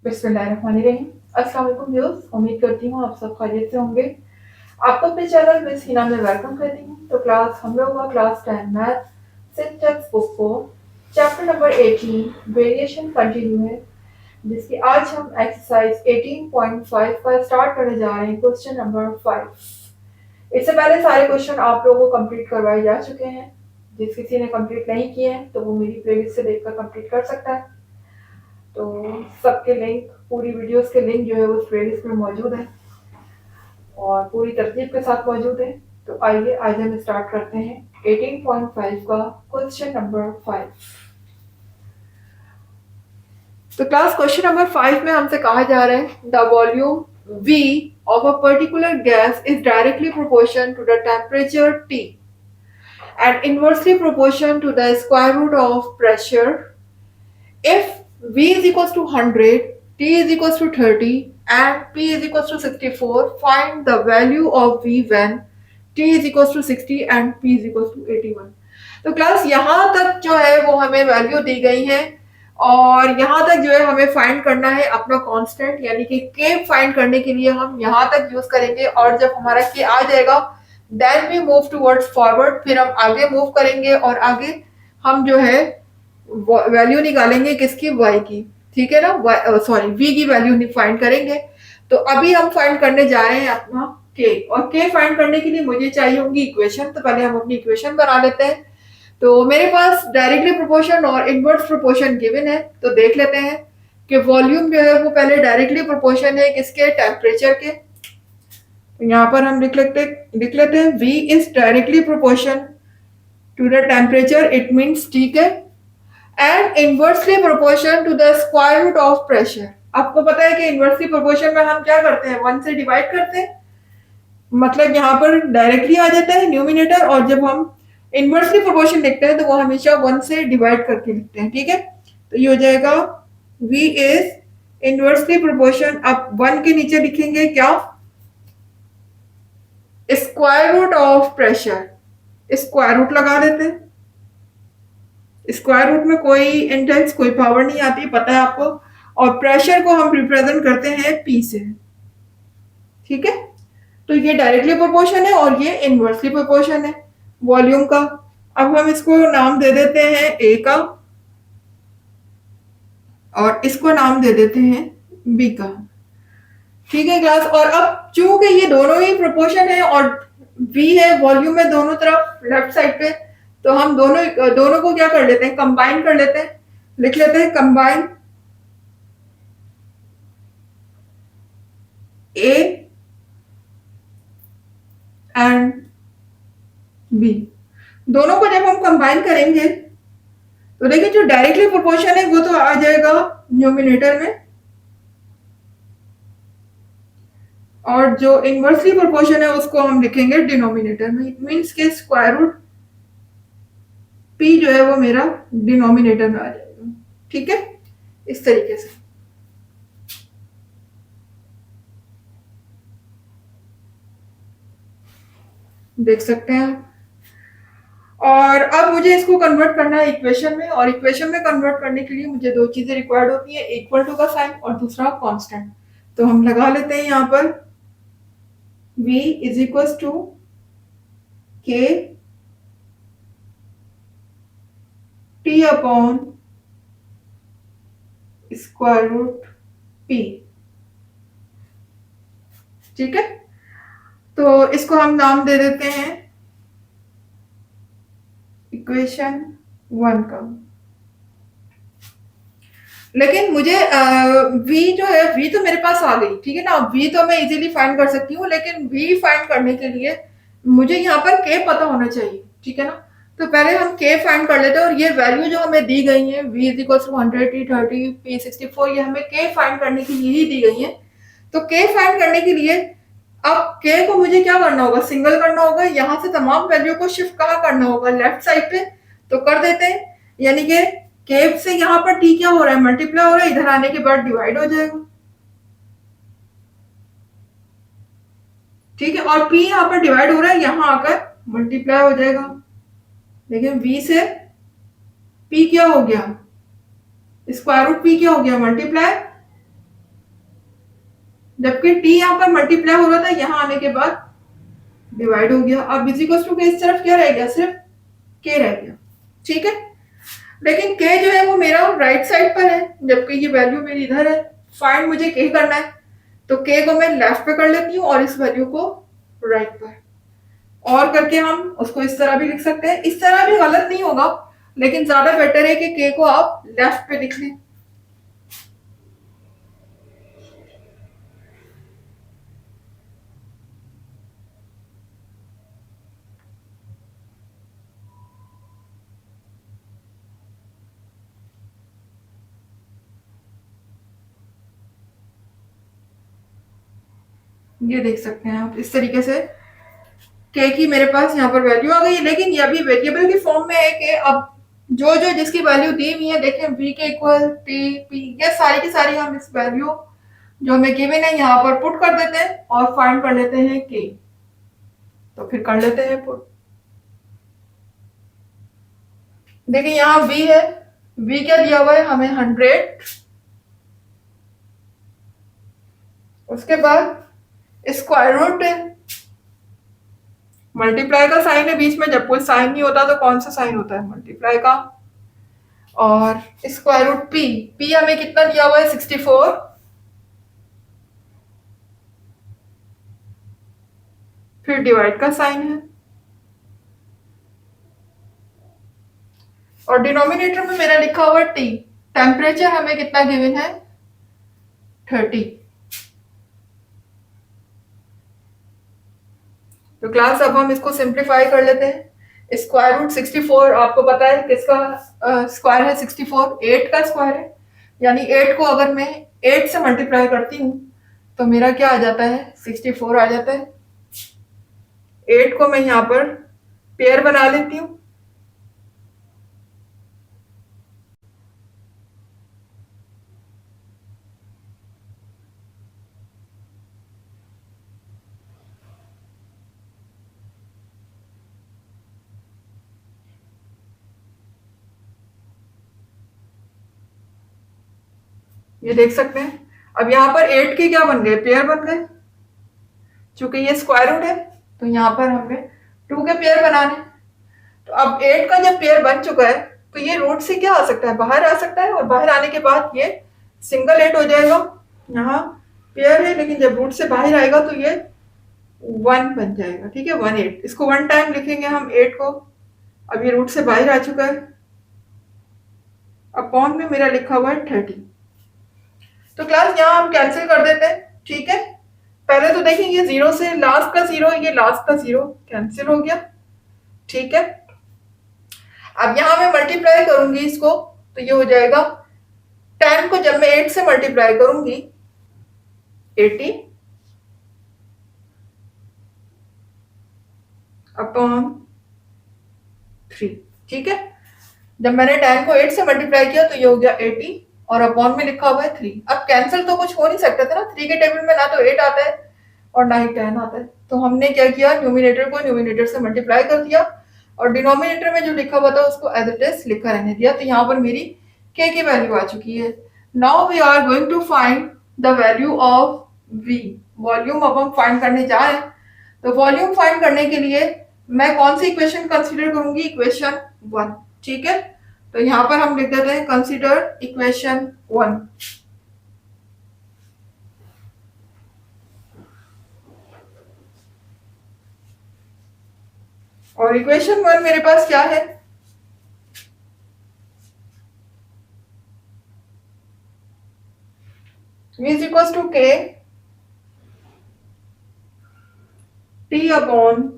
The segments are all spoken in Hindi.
बिस्मिल्लाहिर्रहमानिर्रहीम। अस्सलाम वालेकुम व्यूअर्स, उम्मीद करती हूँ आप सब खैरियत से होंगे। आपको अपने चैनल मिस हिना में वेलकम करती हूँ। तो क्लास हम लोग का क्लास 10 मैथ सिंटैक्स बुक को चैप्टर नंबर 18 वेरिएशन कंटिन्यू है, जिसकी आज हम एक्सरसाइज 18.5 का स्टार्ट करने जा रहे हैं। Question number 5। इससे पहले सारे क्वेश्चन आप लोगों को कंप्लीट करवाए जा चुके हैं। जिस किसी ने कंप्लीट नहीं किए हैं तो वो मेरी प्लेलिस्ट से देखकर कंप्लीट कर सकता है। तो सबके लिंक, पूरी वीडियोस के लिंक जो है उस प्लेलिस्ट में मौजूद है और पूरी तरतीब के साथ मौजूद है। तो आइए आज हम स्टार्ट करते हैं 18.5 का क्वेश्चन नंबर 5। तो क्लास क्वेश्चन नंबर 5 में हमसे कहा जा रहा है the volume V of a particular gas is directly proportional to the temperature T and inversely proportional to the square root of pressure. If V is equals to 100, T is equals to 30 and P is equals to 64, find the value of V when T is equals to 60 and P is equals to 81। तो क्लास यहाँ तक जो है वो हमें वैल्यू दी गई है और यहाँ तक जो है हमें फाइंड करना है अपना कांस्टेंट, यानी कि के फाइंड करने के लिए हम यहाँ तक यूज करेंगे और जब हमारा के आ जाएगा then we move towards forward, फिर हम आगे मूव करेंगे और आगे हम जो है वैल्यू निकालेंगे किसकी, y की। ठीक है ना, सॉरी v की वैल्यू फाइंड करेंगे। तो अभी हम फाइंड करने जा रहे हैं अपना k, और k फाइंड करने के लिए मुझे चाहिए होंगी इक्वेशन। तो पहले हम अपनी इक्वेशन बना लेते हैं। तो मेरे पास डायरेक्टली प्रोपोर्शन और इनवर्स प्रोपोर्शन गिवन है। तो देख लेते हैं कि वॉल्यूम जो है वो पहले डायरेक्टली प्रोपोर्शन है किसके, टेम्परेचर के। तो यहाँ पर हम लिख लेते हैं v is directly proportion to the temperature, it means ठीक है, and inversely proportion to the square root of pressure. आपको पता है कि इनवर्सली प्रोपोर्शन में हम क्या करते हैं, 1 से डिवाइड करते हैं, मतलब यहाँ पर डायरेक्टली आ जाता है न्यूमिनेटर, और जब हम इनवर्सली प्रोपोर्शन लिखते हैं तो वो हमेशा 1 से डिवाइड करके लिखते हैं। ठीक है, तो ये हो जाएगा v इज इनवर्सली प्रोपोर्शन, अब 1 के नीचे लिखेंगे क्या, square root of pressure. Square root लगा देते हैं, स्क्वायर रूट में कोई इंडेक्स, कोई पावर नहीं आती, पता है आपको। और प्रेशर को हम रिप्रेजेंट करते हैं P से। ठीक है, तो ये डायरेक्टली प्रोपोर्शन है और ये इनवर्सली प्रोपोर्शन है वॉल्यूम का। अब हम इसको नाम दे देते हैं A का और इसको नाम दे देते हैं B का। ठीक है क्लास, और अब चूंकि ये दोनों ही प्रोपोर्शन है और V है वॉल्यूम में दोनों तरफ लेफ्ट साइड पे, तो हम दोनों को क्या कर लेते हैं, कंबाइन कर लेते हैं। लिख लेते हैं कंबाइन A एंड B। दोनों को जब हम कंबाइन करेंगे तो देखिए जो डायरेक्टली प्रोपोर्शन है वो तो आ जाएगा न्यूमिनेटर में, और जो इनवर्सली प्रोपोर्शन है उसको हम लिखेंगे डिनोमिनेटर में। इट मीन्स के स्क्वायर रूट P जो है वो मेरा डिनोमिनेटर में आ जाएगा। ठीक है, इस तरीके से। देख सकते हैं। और अब मुझे इसको कन्वर्ट करना है इक्वेशन में, और इक्वेशन में कन्वर्ट करने के लिए मुझे दो चीजें रिक्वायर्ड होती है, इक्वल टू का साइन और दूसरा कांस्टेंट। तो हम लगा लेते हैं यहाँ पर v is equal to k t upon square root p। ठीक है, तो इसको हम नाम दे देते हैं इक्वेशन 1 का। लेकिन मुझे v जो है, v तो मेरे पास आ गई, ठीक है ना, v तो मैं इजीली फाइंड कर सकती हूँ, लेकिन v फाइंड करने के लिए मुझे यहाँ पर k पता होना चाहिए। ठीक है ना, तो पहले हम k फाइंड कर लेते हैं, और ये वैल्यू जो हमें दी गई है v is equal to 100, t 30, p 64, ये हमें k फाइंड करने के लिए ही दी गई है। तो k फाइंड करने के लिए अब k को मुझे क्या करना होगा, सिंगल करना होगा। यहाँ से तमाम वैल्यू को शिफ्ट कहाँ करना होगा, लेफ्ट साइड पे। तो कर देते हैं, यानी कि k से यहाँ पर t क्या हो रहा है, मल्टीप्लाई हो रहा है, इधर आने के बाद डिवाइड हो जाएगा। ठीक है, और p यहाँ पर डिवाइड हो रहा है, यहाँ आकर मल्टीप्लाई हो जाएगा। लेकिन v से p क्या हो गया, स्क्वायर रूट p क्या हो गया, मल्टीप्लाई। जबकि टी यहाँ पर मल्टीप्लाई हो रहा था, यहाँ आने के बाद डिवाइड हो गया। अब इज इक्वल टू के इस तरफ क्या रह गया, सिर्फ के रह गया। ठीक है, लेकिन के जो है वो मेरा राइट साइड पर है, जबकि ये वैल्यू मेरी इधर है। फाइंड मुझे के करना है, तो के को मैं लेफ्ट पे कर लेती हूँ और इस वैल्यू को राइट पर। और करके हम उसको इस तरह भी लिख सकते हैं, इस तरह भी गलत नहीं होगा, लेकिन ज्यादा बेटर है कि के को आप लेफ्ट पे लिख लें। ये देख सकते हैं आप इस तरीके से के की मेरे पास यहाँ पर वैल्यू आ गई, लेकिन ये अभी वेरिएबल की फॉर्म में है कि अब जो जो जिसकी वैल्यू दी हुई है, देखें v के इक्वल टी पी, ये सारी की सारी हम इस वैल्यू जो हमें गिवन है यहाँ पर पुट कर देते हैं और फाइंड कर लेते हैं के। तो फिर कर लेते हैं पुट। देखिए यहाँ v है, v क्या दिया हुआ है हमें 100, उसके बाद स्क्वायर रूट है, मल्टीप्लाई का साइन है बीच में, जब कोई साइन नहीं होता तो कौन सा साइन होता है, मल्टीप्लाई का। और स्क्वायर रूट पी, पी हमें कितना दिया हुआ है 64, फिर डिवाइड का साइन है, और डिनोमिनेटर में मेरा लिखा हुआ है टी। टेम्परेचर हमें कितना गिवन है 30। तो क्लास अब हम इसको सिंप्लीफाई कर लेते हैं। स्क्वायर रूट 64 आपको पता है किसका स्क्वायर है, 64 8 का स्क्वायर है, यानी 8 को अगर मैं 8 से मल्टीप्लाई करती हूँ तो मेरा क्या आ जाता है 64 आ जाता है। 8 को मैं यहाँ पर पेयर बना लेती हूँ, ये देख सकते हैं। अब यहाँ पर 8 के क्या बन गए, पेयर बन गए, चूंकि ये स्क्वायर रूट है तो यहाँ पर हमने 2 के पेयर बनाने। तो अब 8 का जब पेयर बन चुका है तो ये रूट से क्या आ सकता है, बाहर आ सकता है, और बाहर आने के बाद ये सिंगल 8 हो जाएगा। यहाँ पेयर है लेकिन जब रूट से बाहर आएगा तो ये 1 बन जाएगा। ठीक है, 1 8, इसको 1 टाइम लिखेंगे हम 8 को। अब ये रूट से बाहर आ चुका है, अपॉन में मेरा लिखा हुआ है 30। तो क्लास यहाँ हम कैंसिल कर देते हैं। ठीक है, पहले तो देखेंगे जीरो से लास्ट का जीरो, ये लास्ट का जीरो कैंसिल हो गया। ठीक है, अब यहां मैं मल्टीप्लाई करूंगी इसको, तो ये हो जाएगा 10 को जब मैं 8 से मल्टीप्लाई करूंगी 80 अपॉन 3। ठीक है, जब मैंने 10 को 8 से मल्टीप्लाई किया तो ये हो गया 80 और अपॉन में लिखा हुआ है 3। अब कैंसिल तो कुछ हो नहीं सकता था ना, 3 के टेबल में ना तो 8 आता है और ना ही 10 आता है। तो हमने क्या किया, न्यूमिनेटर को न्यूमिनेटर से मल्टीप्लाई कर दिया और डिनोमिनेटर में जो लिखा हुआ था उसको एज इट इज लिखा रहने दिया। तो यहाँ पर मेरी के की वैल्यू आ चुकी है। Now we are going to find the value of v. Volume अब हम फाइंड करने जा रहे हैं। तो वॉल्यूम फाइंड करने के लिए मैं कौन सी इक्वेशन कंसीडर करूंगी, इक्वेशन 1। ठीक है, तो यहाँ पर हम लिख देते हैं कंसीडर इक्वेशन 1। और इक्वेशन 1 मेरे पास क्या है, v is equals to k t upon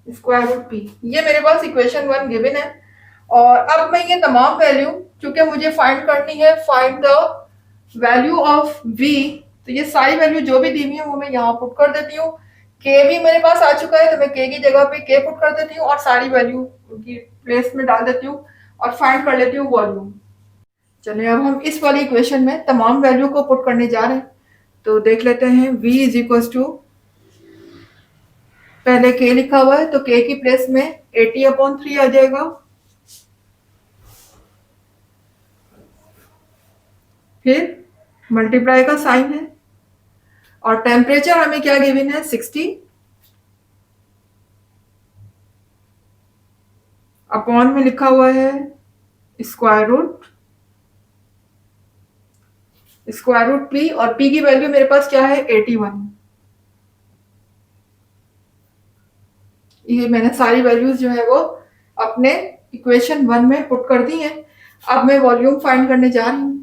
square root p. ये मेरे पास इक्वेशन 1 गिवन है। और अब मैं ये तमाम वैल्यू चूंकि मुझे फाइंड करनी है, find the value of v, तो ये सारी वैल्यू जो भी दी हुई है वो मैं यहाँ पुट कर देती हूँ। के भी मेरे पास आ चुका है तो मैं के की जगह पे के पुट कर देती हूँ और सारी वैल्यू उनकी प्लेस में डाल देती हूँ और फाइंड कर लेती हूँ वॉल्यूम। चलिए अब हम इस वाली इक्वेशन में तमाम वैल्यू को पुट करने जा रहे हैं। तो देख लेते हैं v इज इक्वल टू पहले k लिखा हुआ है तो k की प्लेस में 80/3 आ जाएगा। फिर मल्टीप्लाई का साइन है और टेम्परेचर हमें क्या गिवन है 60 अपॉन में लिखा हुआ है स्क्वायर रूट p और p की वैल्यू मेरे पास क्या है 81। ये मैंने सारी वैल्यूज जो है वो अपने इक्वेशन 1 में पुट कर दी है। अब मैं वॉल्यूम फाइंड करने जा रही हूँ।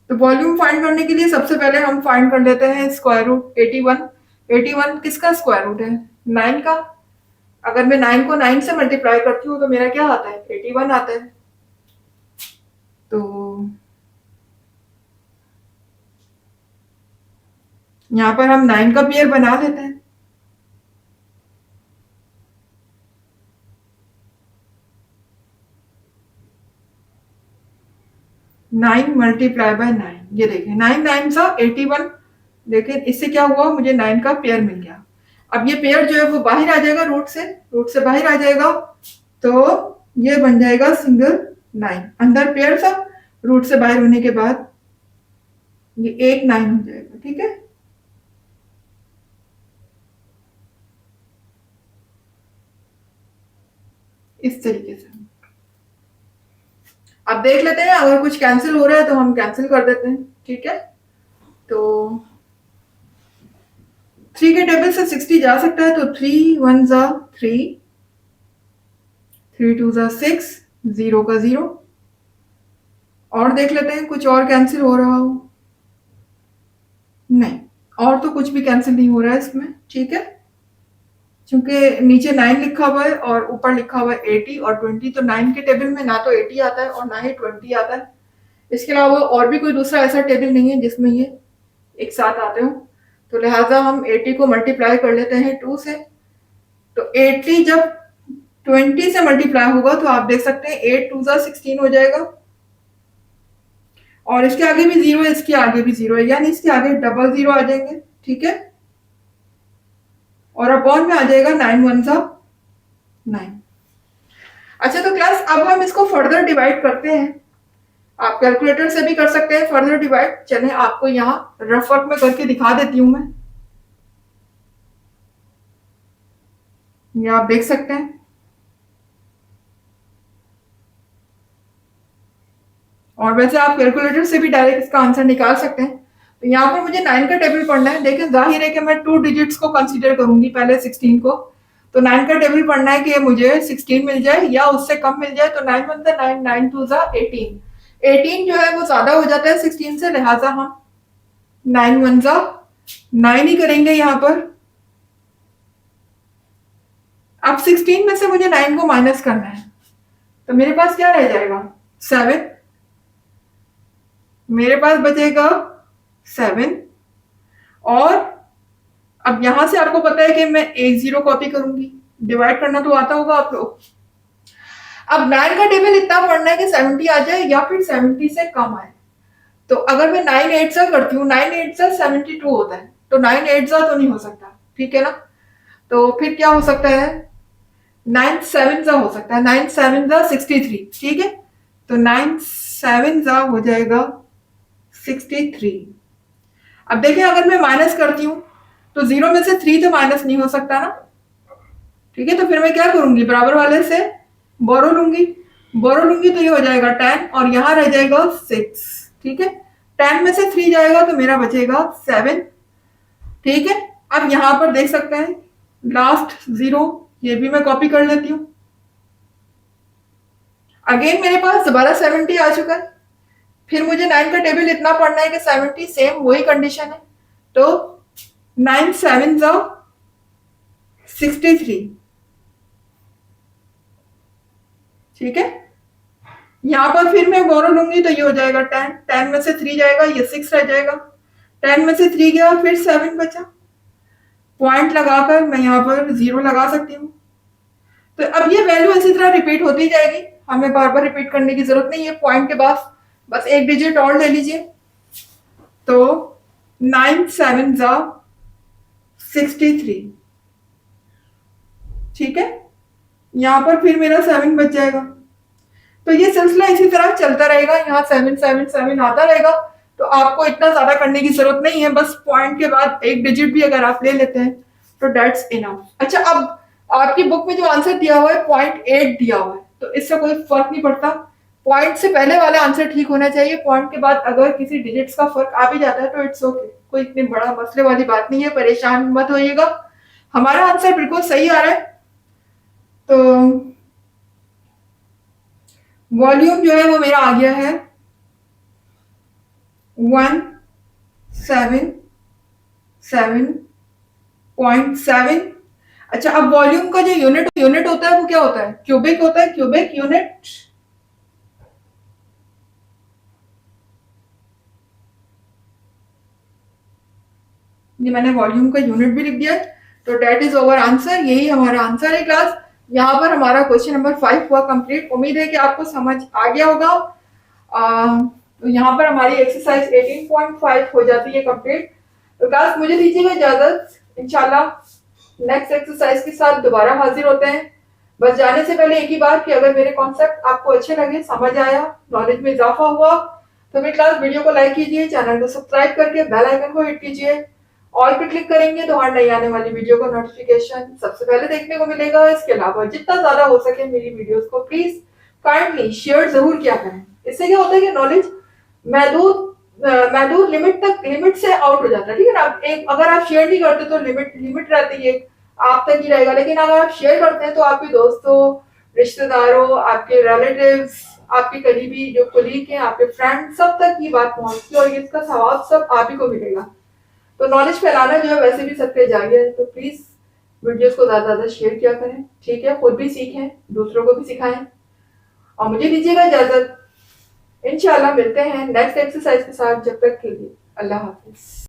तो वॉल्यूम फाइंड करने के लिए सबसे पहले हम फाइंड कर लेते हैं स्क्वायर रूट 81। 81 किसका स्क्वायर रूट है 9 का। अगर मैं 9 को 9 से मल्टीप्लाई करती हूँ तो मेरा क्या आता है 81 आता है। तो यहाँ पर हम 9 का पेयर बना लेते हैं। 9 मल्टीप्लाई बाय 9, ये देखें 9 9 सा 81। लेकिन इससे क्या हुआ मुझे 9 का पेयर मिल गया। अब ये पेयर जो है वो बाहर आ जाएगा रूट से बाहर आ जाएगा तो ये बन जाएगा सिंगल 9। अंदर पेयर था रूट से बाहर होने के बाद ये एक 9 हो जाएगा। ठीक है, इस तरीके से। अब देख लेते हैं अगर कुछ कैंसिल हो रहा है तो हम कैंसिल कर देते हैं। ठीक है, तो 3 के टेबल से 60 जा सकता है तो 3 1 जा 3, 3 2 जा 6, 0 का 0। और देख लेते हैं कुछ और कैंसिल हो रहा हो। नहीं, और तो कुछ भी कैंसिल नहीं हो रहा है इसमें। ठीक है, क्योंकि नीचे 9 लिखा हुआ है और ऊपर लिखा हुआ है 80 और 20, तो 9 के टेबल में ना तो 80 आता है और ना ही 20 आता है। इसके अलावा और भी कोई दूसरा ऐसा टेबल नहीं है जिसमें ये एक साथ आते हो। तो लिहाजा हम 80 को मल्टीप्लाई कर लेते हैं 2 से। तो 80 जब 20 से मल्टीप्लाई होगा तो आप देख सकते हैं 8 2 16 हो जाएगा और इसके आगे भी 0 है, इसके आगे भी 0 है, यानी इसके आगे डबल 0 आ जाएंगे। ठीक है, और अपॉन में आ जाएगा 9 1 सा 9। अच्छा, तो क्लास अब हम इसको फर्दर डिवाइड करते हैं। आप कैलकुलेटर से भी कर सकते हैं फर्दर डिवाइड। चलें आपको यहाँ रफ वर्क में करके दिखा देती हूँ मैं। ये आप देख सकते हैं और वैसे आप कैलकुलेटर से भी डायरेक्ट इसका आंसर निकाल सकते हैं। तो यहाँ पर मुझे 9 का टेबल पढ़ना है। देखें जाहिर है कि मैं 2 डिजिट्स को कंसीडर करूंगी पहले 16 को। तो 9 का टेबल पढ़ना है कि मुझे 16 मिल जाए या उससे कम मिल जाए। तो 9 1 9, 9 2 18। 18 जो है वो ज्यादा हो जाता है 16 से, लिहाजा हम 9 1 9 ही करेंगे यहाँ पर। अब 16 में से मुझे 9 को माइनस करना है तो मेरे पास क्या रह जाएगा 7। मेरे पास बचेगा 7 और अब यहां से आपको पता है कि मैं एक 0 कॉपी करूंगी। डिवाइड करना तो आता होगा आप लोग। अब 9 का टेबल इतना पढ़ना है कि 70 आ जाए या फिर 70 से कम आए। तो अगर मैं 9 8 सा करती हूँ 9 8 सा 72 होता है तो 9 8 सा तो नहीं हो सकता। ठीक है ना, तो फिर क्या हो सकता है 9 7 सा हो सकता है। 9 7 सा 63। ठीक है, तो 9 7 सा हो जाएगा 63। अब देखें अगर मैं माइनस करती हूँ तो 0 में से 3 तो माइनस नहीं हो सकता ना। ठीक है, तो फिर मैं क्या करूंगी बराबर वाले से बोरो लूंगी तो ये हो जाएगा 10 और यहां रह जाएगा 6। ठीक है, 10 में से 3 जाएगा तो मेरा बचेगा 7। ठीक है, अब यहां पर देख सकते हैं लास्ट 0, ये भी मैं कॉपी कर लेती हूँ। अगेन मेरे पास दोबारा 70 आ चुका है। फिर मुझे 9 का टेबल इतना पढ़ना है कि 70 सेम वही कंडीशन है। तो 9 7 जा 63। ठीक है, यहां पर फिर मैं बोरो लूंगी तो ये हो जाएगा 10। 10 में से 3 जाएगा ये 6 रह जाएगा। 10 में से 3 गया फिर 7 बचा। पॉइंट लगाकर मैं यहाँ पर 0 लगा सकती हूँ। तो अब ये वैल्यू इसी तरह रिपीट होती जाएगी, हमें बार बार रिपीट करने की जरूरत नहीं है। पॉइंट के बाद बस एक डिजिट और ले लीजिए। तो 9 7 जा 63। ठीक है, यहाँ पर फिर मेरा 7 बच जाएगा। तो ये सिलसिला इसी तरह चलता रहेगा, यहाँ 7 7 7 आता रहेगा। तो आपको इतना ज्यादा करने की जरूरत नहीं है, बस पॉइंट के बाद एक डिजिट भी अगर आप ले लेते हैं तो डेट्स इनफ। अच्छा, अब आपकी बुक में जो आंसर दिया हुआ है 0.8 दिया हुआ है, तो इससे कोई फर्क नहीं पड़ता। पॉइंट से पहले वाला आंसर ठीक होना चाहिए, पॉइंट के बाद अगर किसी डिजिट्स का फर्क आ भी जाता है तो इट्स ओके, कोई इतनी बड़ा मसले वाली बात नहीं है, परेशान मत होइएगा। हमारा आंसर बिल्कुल सही आ रहा है। तो वॉल्यूम जो है वो मेरा आ गया है 177.7। अच्छा, अब वॉल्यूम का जो यूनिट होता है वो क्या होता है? क्यूबिक होता है, क्यूबिक यूनिट। ये मैंने वॉल्यूम का यूनिट भी लिख दिया है। तो डेट इज ओवर आंसर, यही हमारा आंसर है क्लास। यहाँ पर हमारा क्वेश्चन नंबर 5 हुआ कंप्लीट। उम्मीद है कि आपको समझ आ गया होगा। तो यहाँ पर हमारी एक्सरसाइज 18.5 हो जाती है कंप्लीट। तो क्लास मुझे दीजिएगा इजाजत, इंशाल्लाह नेक्स्ट एक्सरसाइज के साथ दोबारा हाजिर होते हैं। बस जाने से पहले एक ही बात कि अगर मेरे कॉन्सेप्ट आपको अच्छे लगे, समझ आया, नॉलेज में इजाफा हुआ, तो मेरी क्लास वीडियो को लाइक कीजिए, चैनल को सब्सक्राइब करके बेल आइकन को हिट कीजिए। ऑल पे क्लिक करेंगे तो हर नई आने वाली वीडियो का नोटिफिकेशन सबसे पहले देखने को मिलेगा। इसके अलावा जितना ज्यादा हो सके मेरी वीडियोस को प्लीज काइंडली शेयर जरूर किया करें। इससे क्या होता है कि नॉलेज महदूद लिमिट से आउट हो जाता है। ठीक है ना, एक अगर आप शेयर नहीं करते तो लिमिट रहती है, आप तक ही रहेगा। लेकिन अगर आप शेयर करते हैं तो आपके दोस्तों, रिश्तेदारों, आपके रिलेटिव्स, आपके करीबी जो कोलीग हैं, आपके फ्रेंड, सब तक ये बात पहुंचती है और इसका सवाब सब आप ही को मिलेगा। तो नॉलेज फैलाना जो है वैसे भी सबके जारिया है। तो प्लीज वीडियोस को ज्यादा ज्यादा शेयर किया करें। ठीक है, खुद भी सीखें, दूसरों को भी सिखाएं। और मुझे दीजिएगा इजाजत, इंशाल्लाह मिलते हैं नेक्स्ट एक्सरसाइज के साथ। जब तक के लिए अल्लाह हाफिज।